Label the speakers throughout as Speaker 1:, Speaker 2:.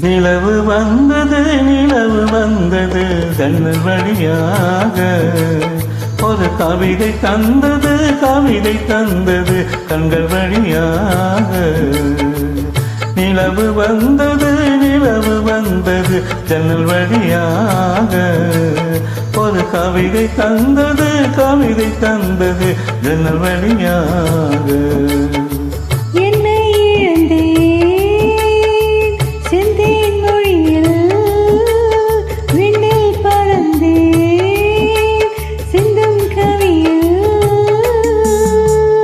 Speaker 1: நிலவு வந்தது நிலவு வந்தது ஜன்னல் வழியாக ஒரு கவிதை தந்தது கவிதை தந்தது கண்கள் வழியாக நிலவு வந்தது நிலவு வந்தது ஜன்னல் வழியாக ஒரு கவிதை தந்தது கவிதை தந்தது ஜன்னல் வழியாக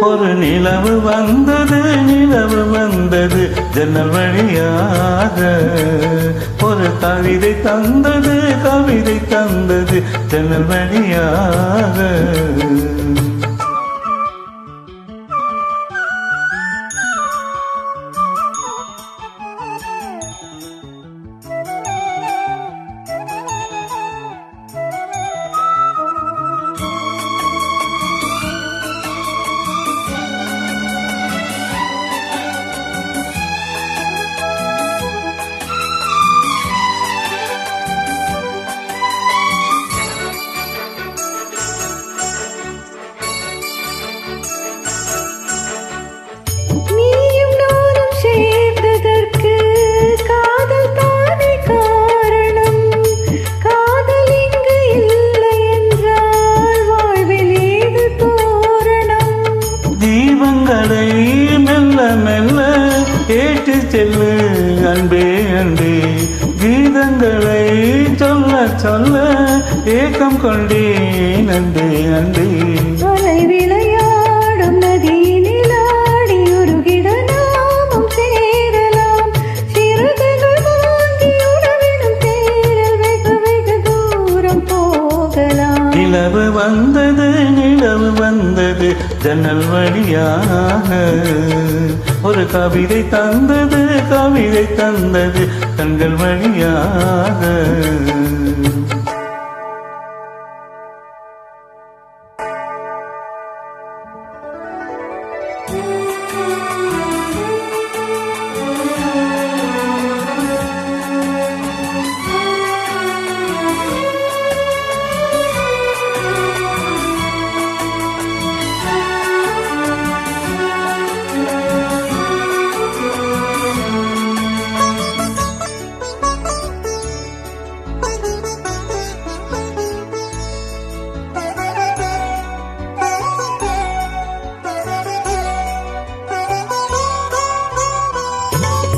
Speaker 1: ஒரு நிலவு வந்தது நிலவு வந்தது ஜன்னல் வழியாக ஒரு கவிதை தந்தது கவிதை தந்தது ஜன்னல் வழியாக மெல்ல மெல்ல ஏற்று செல்லு அன்பே அன்பே கீதங்களை சொல்ல சொல்ல ஏக்கம் கொண்டேன் அன்பே அன்பே
Speaker 2: விளையாடும் நதியினில் ஆடி ஒரு கிடநாமம் சேரலாம் சிறகுகள் வாங்கி உணவிடும் தேரல் வெகு வெகு தூரம் போகலாம்
Speaker 1: நிலவு வந்தது நிலவு வந்தது ஜன்னல் வழியாக ஒரு கவிதை தந்தது கவிதை தந்தது கண்கள் வழியாக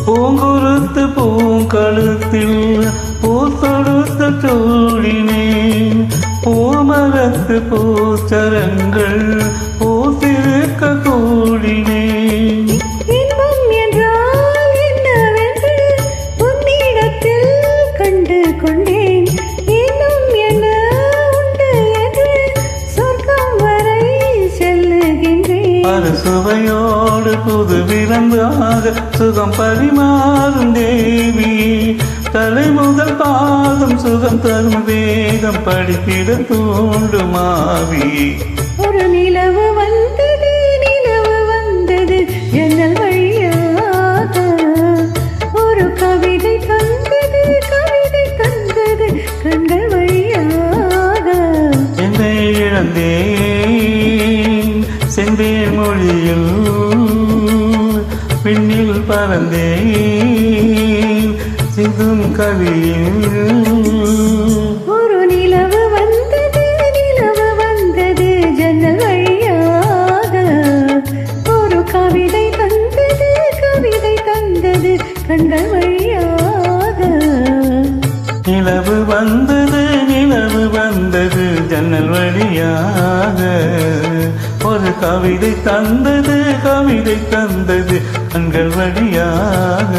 Speaker 1: பூங்குருத்து பூங்கழுத்தில் பூத்தொடுத்த சூடினேன் பூமரத்து பூச்சரங்கள் பூத்திருக்க கூடினேன்
Speaker 2: இன்பம் என்றால் என்னவென்று உன்னிடத்தில் கண்டு கொண்டேன் இன்னும் என்ன உண்டு என்று சொர்க்கம் வரை செல்லுகின்றேன்
Speaker 1: அது சுவையோடு புது விருந்தாக சுகம் பரிமாறும் தேவி தலை முதல் பாதம் சுகம் தரும் வேதம் படித்திட தூண்டுமாவி
Speaker 2: ஒரு நிலவு வந்தது ஜன்னல் வழியாக ஒரு கவிதை தந்தது கவிதை தந்தது கண்கள் வழியாக
Speaker 1: என்னை இழந்தேன் செந்தேன் மொழியில் பின்னில் பறந்தேன் சிந்தும் கவியில்
Speaker 2: ஒரு நிலவு வந்தது ஜன்னல் வழியாக ஒரு கவிதை தந்தது கண்கள் வழியாக
Speaker 1: நிலவு வந்தது ஜன்னல் வழியாக ஒரு கவிதை தந்தது கண்கள் வழியாக